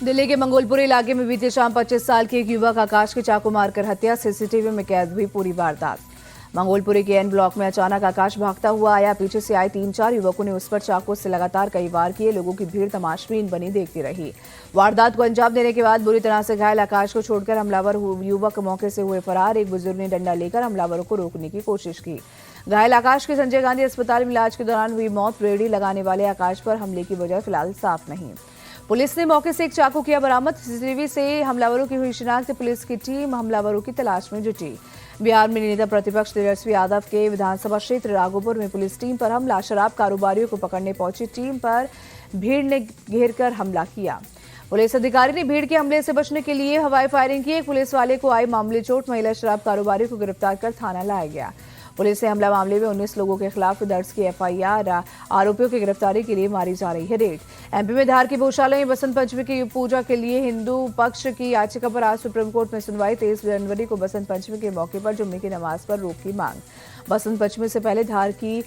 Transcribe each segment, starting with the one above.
दिल्ली के मंगोलपुरी इलाके में बीते शाम 25 साल के एक युवक आकाश की चाकू मारकर हत्या। सीसीटीवी में कैद हुई पूरी वारदात। मंगोलपुरी के एन ब्लॉक में अचानक आकाश भागता हुआ आया। पीछे से आए 3-4 युवकों ने उस पर चाकू से लगातार कई वार किए। लोगों की भीड़ तमाशबीन बनी देखती रही। वारदात को अंजाम देने के बाद बुरी तरह से घायल आकाश को छोड़कर हमलावर युवक मौके से हुए फरार। एक बुजुर्ग ने डंडा लेकर हमलावरों को रोकने की कोशिश की। घायल आकाश की संजय गांधी अस्पताल में इलाज के दौरान हुई मौत। रेहड़ी लगाने वाले आकाश पर हमले की वजह फिलहाल साफ नहीं। पुलिस ने मौके से एक चाकू किया बरामद। सीसीटीवी से हमलावरों की हुई शिनाख्त। पुलिस की टीम हमलावरों की तलाश में जुटी। बिहार में नेता प्रतिपक्ष तेजस्वी यादव के विधानसभा क्षेत्र राघोपुर में पुलिस टीम पर हमला। शराब कारोबारियों को पकड़ने पहुंची टीम पर भीड़ ने घेरकर हमला किया। पुलिस अधिकारी ने भीड़ के हमले से बचने के लिए हवाई फायरिंग की। एक पुलिस वाले को आई मामूली चोट। महिला शराब कारोबारी को गिरफ्तार कर थाना लाया गया। पुलिस ने हमला मामले में 19 लोगों के खिलाफ दर्ज की एफआईआर। आरोपियों की गिरफ्तारी के लिए मारी जा रही है रेड। एमपी में धार की गौशाला में बसंत पंचमी की पूजा के लिए हिंदू पक्ष की याचिका पर आज सुप्रीम कोर्ट में सुनवाई। 23 जनवरी को बसंत पंचमी के मौके पर जुम्मे की नमाज पर रोक की मांग। बसंत पंचमी से पहले धार की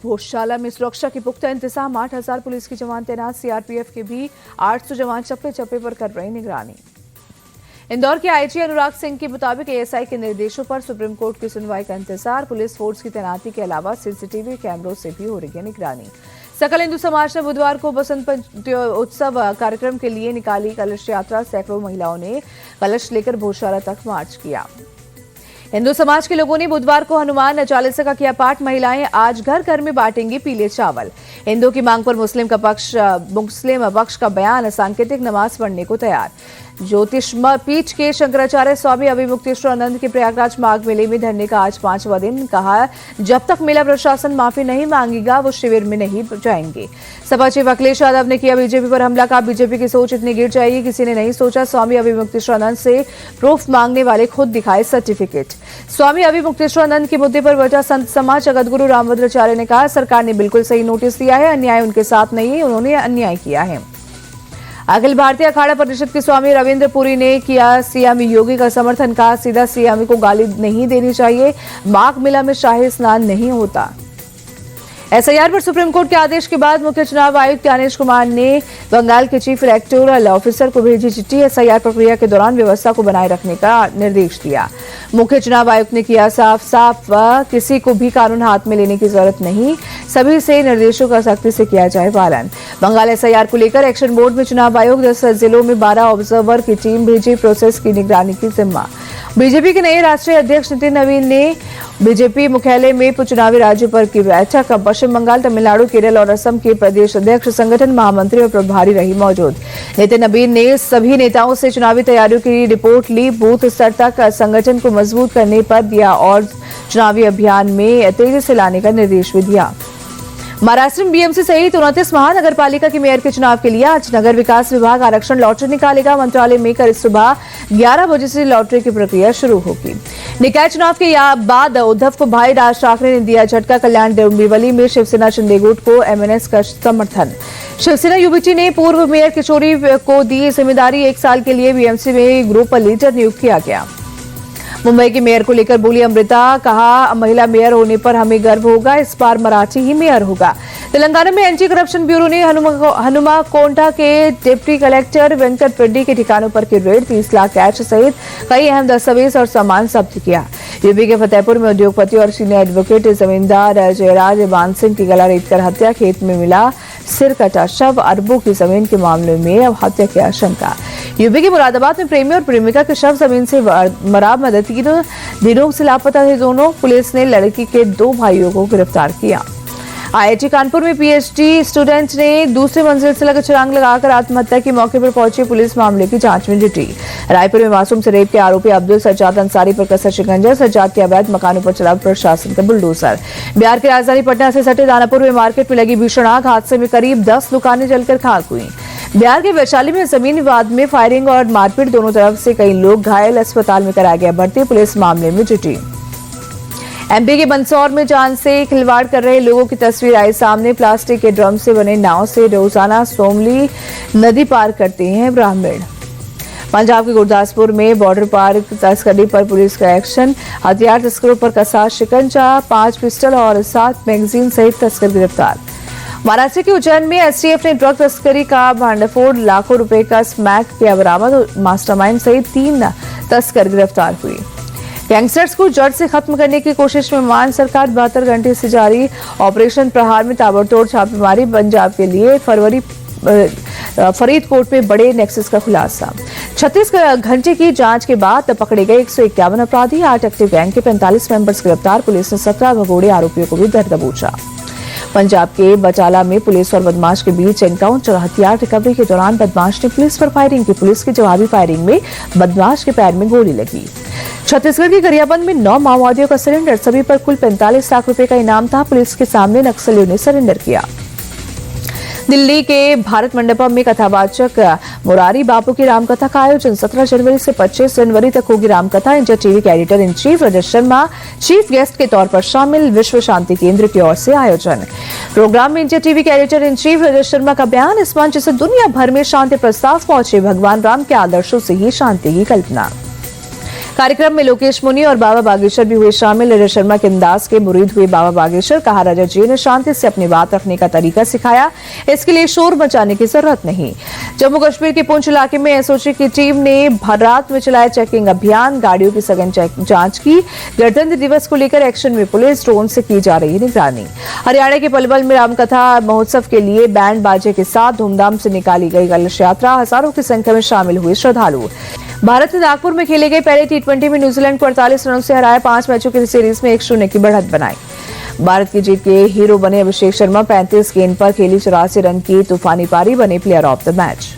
गौशाला में सुरक्षा के पुख्ता इंतजाम। 8,000 पुलिस के जवान तैनात। सीआरपीएफ के भी 800 जवान चप्पे चप्पे पर कर रहे निगरानी। इंदौर के आईजी अनुराग सिंह के मुताबिक एएसआई के निर्देशों पर सुप्रीम कोर्ट की सुनवाई का इंतजार। पुलिस फोर्स की तैनाती के अलावा सीसीटीवी कैमरों से भी हो रही है निगरानी। सकल हिंदू समाज ने बुधवार को बसंत उत्सव कार्यक्रम के लिए निकाली कलश यात्रा। सैकड़ों महिलाओं ने कलश लेकर गौशाला तक मार्च किया। हिंदू समाज के लोगों ने बुधवार को हनुमान चालीसा का किया पाठ। महिलाएं आज घर घर में बांटेंगी पीले चावल। हिंदू की मांग पर मुस्लिम पक्ष का बयान। सांकेतिक नमाज पढ़ने को तैयार। ज्योतिष पीठ के शंकराचार्य स्वामी अभिमुक्तेश्वरानंद के प्रयागराज माघ मेले में धरने का आज 5वां दिन। कहा, जब तक मेला प्रशासन माफी नहीं मांगेगा वो शिविर में नहीं जाएंगे। सपा चीफ अखिलेश यादव ने किया बीजेपी पर हमला। कहा, बीजेपी की सोच इतनी गिर जाएगी किसी ने नहीं सोचा। स्वामी अभिमुक्तेश्वरानंद से प्रूफ मांगने वाले खुद दिखाए सर्टिफिकेट। स्वामी अभिमुक्तेश्वरानंद के मुद्दे पर वजह संत समाज जगतगुरु रामभद्राचार्य ने कहा, सरकार ने बिल्कुल सही नोटिस दिया है। अन्याय उनके साथ नहीं है, उन्होंने अन्याय किया है। अखिल भारतीय अखाड़ा परिषद के स्वामी रविंद्र पुरी ने किया सीएम योगी का समर्थन। कहा, सीधा सीएम को गाली नहीं देनी चाहिए। माघ मेला में शाही स्नान नहीं होता। एसआईआर पर सुप्रीम कोर्ट के आदेश के बाद मुख्य चुनाव आयुक्त ज्ञानेश कुमार ने बंगाल के चीफ इलेक्टोरल ऑफिसर को भेजी चिट्ठी। एसआईआर प्रक्रिया के दौरान व्यवस्था को बनाए रखने का निर्देश दिया। मुख्य चुनाव आयुक्त ने किया साफ किसी को भी कानून हाथ में लेने की जरूरत नहीं। सभी से निर्देशों का सख्ती से किया जाए पालन। बंगाल एसआईआर को लेकर एक्शन बोर्ड में चुनाव आयोग 10 जिलों में 12 ऑब्जर्वर की टीम भेजी। प्रोसेस की निगरानी की जिम्मा। बीजेपी के नए राष्ट्रीय अध्यक्ष नितिन नवीन ने बीजेपी मुख्यालय में चुनावी राज्यों पर की बैठक। पश्चिम बंगाल, तमिलनाडु, केरल और असम के प्रदेश अध्यक्ष, संगठन महामंत्री और प्रभारी रही मौजूद। नितिन नवीन ने सभी नेताओं से चुनावी तैयारियों की रिपोर्ट ली। बूथ स्तर तक संगठन को मजबूत करने पर दिया और चुनावी अभियान में तेजी से लाने का निर्देश भी दिया। महाराष्ट्र में बीएमसी सहित 29 महानगर पालिका के मेयर के चुनाव के लिए आज नगर विकास विभाग आरक्षण लॉटरी निकालेगा। मंत्रालय में कल सुबह 11 बजे से लॉटरी की प्रक्रिया शुरू होगी। निकाय चुनाव के बाद उद्धव को भाई राज ठाकरे ने दिया झटका। कल्याण डोंबिवली में शिवसेना शिंदेगुट को एमएनएस का समर्थन। शिवसेना यूबीटी ने पूर्व मेयर किशोरी को दी जिम्मेदारी। 1 साल के लिए बीएमसी में ग्रुप लीडर नियुक्त किया गया। मुंबई के मेयर को लेकर बोली अमृता। कहा, महिला मेयर होने पर हमें गर्व होगा। इस बार मराठी ही मेयर होगा। तेलंगाना में एंटी करप्शन ब्यूरो ने हनुमा कोंटा के डिप्टी कलेक्टर वेंकट रेड्डी के ठिकानों पर की रेड। 30 लाख कैश सहित कई अहम दस्तावेज और सामान जब्त किया। यूपी के फतेहपुर में उद्योगपति और सीनियर एडवोकेट जमींदार जयराज मान सिंह की गला रेतकर हत्या। खेत में मिला सिर कटा शव। अरबों की जमीन के मामले में अब हत्या की आशंका। यूपी के मुरादाबाद में प्रेमी और प्रेमिका के शव जमीन से बरामद। 3 दिनों से लापता थे दोनों। पुलिस ने लड़की के 2 भाइयों को गिरफ्तार किया। आईआईटी कानपुर में पीएचडी स्टूडेंट ने दूसरी मंजिल से लगे छलांग लगाकर आत्महत्या की। मौके पर पहुंची पुलिस मामले की जांच में जुटी। रायपुर में मासूम से रेप के आरोपी अब्दुल सज्जाद अंसारी पर कसर शिकंजा। सज्जाद के अवैध मकानों पर चला प्रशासन का बुलडोजर। बिहार की राजधानी पटना से सटे दानापुर में मार्केट में लगी भीषण आग। हादसे में करीब 10 दुकानें जलकर खाक हुई। बिहार के वैशाली में जमीन विवाद में फायरिंग और मारपीट, दोनों तरफ से कई लोग घायल। अस्पताल में कराया गया भर्ती। पुलिस मामले में जुटी। एमपी के मंदसौर में जान से खिलवाड़ कर रहे लोगों की तस्वीर आई सामने। प्लास्टिक के ड्रम से बने नाव से रोजाना सोमली नदी पार करते हैं ग्रामीण। पंजाब के गुरदासपुर में बॉर्डर पार तस्करी पर पुलिस का एक्शन। हथियार तस्करों पर कसा शिकंजा। 5 पिस्टल और 7 मैगजीन सहित तस्कर गिरफ्तार। महाराष्ट्र के उज्जैन में एसटीएफ ने ड्रग तस्करी का भांडाफोड़, लाखों रुपए का स्मैक किया बरामद। मास्टरमाइंड सहित 3 तस्कर गिरफ्तार हुए। गैंगस्टर्स को जड़ से खत्म करने की कोशिश में मान सरकार 72 घंटे से जारी ऑपरेशन प्रहार में ताबड़तोड़ छापेमारी। पंजाब के लिए फरीदकोट में बड़े नेक्सस का खुलासा। 36 घंटे की जांच के बाद पकड़े गए 151 अपराधी, 8 एक्टिव गैंग के 45 मेंबर्स गिरफ्तार। पुलिस ने 17 भगोड़े आरोपियों को भी दर दबोचा। पंजाब के बचाला में पुलिस और बदमाश के बीच एनकाउंटर, हथियार रिकवरी के दौरान बदमाश ने पुलिस पर फायरिंग की। पुलिस की जवाबी फायरिंग में बदमाश के पैर में गोली लगी। छत्तीसगढ़ के गरियाबंद में 9 माओवादियों का सरेंडर, सभी पर कुल 45 लाख रुपए का इनाम था। पुलिस के सामने नक्सलियों ने सरेंडर किया। दिल्ली के भारत मंडपम में कथावाचक मुरारी बापू की रामकथा का आयोजन 17 जनवरी से 25 जनवरी तक होगी रामकथा। इंडिया टीवी के editor in chief Rajat Sharma chief guest के तौर पर शामिल। विश्व शांति केंद्र की ओर से आयोजन। प्रोग्राम में इंडिया टीवी के editor in chief Rajat Sharma का बयान, इस मंच से दुनिया भर में शांति प्रस्ताव पहुंचे। भगवान राम के आदर्शों से ही शांति की कल्पना। कार्यक्रम में लोकेश मुनि और बाबा बागेश्वर भी हुए शामिल। रजत शर्मा के अंदाज के मुरीद हुए बाबा बागेश्वर। कहा, रजत जी ने शांति से अपनी बात रखने का तरीका सिखाया, इसके लिए शोर मचाने की जरूरत नहीं। जम्मू कश्मीर के पुंछ इलाके में एसओजी की टीम ने भर रात में चलाया चेकिंग अभियान, गाड़ियों की सघन जांच की। गणतंत्र दिवस को लेकर एक्शन में पुलिस, ड्रोन से की जा रही निगरानी। हरियाणा के पलवल में रामकथा महोत्सव के लिए बैंड बाजे के साथ धूमधाम से निकाली गई कलश यात्रा। हजारों की संख्या में शामिल हुए श्रद्धालु। भारत ने नागपुर में खेले गए पहले टी20 में न्यूजीलैंड को 48 रनों से हराया। 5 मैचों की सीरीज में 1-0 की बढ़त बनाई। भारत की जीत के हीरो बने अभिषेक शर्मा। 35 गेंद पर खेली 84 रन की तूफानी पारी, बने प्लेयर ऑफ द मैच।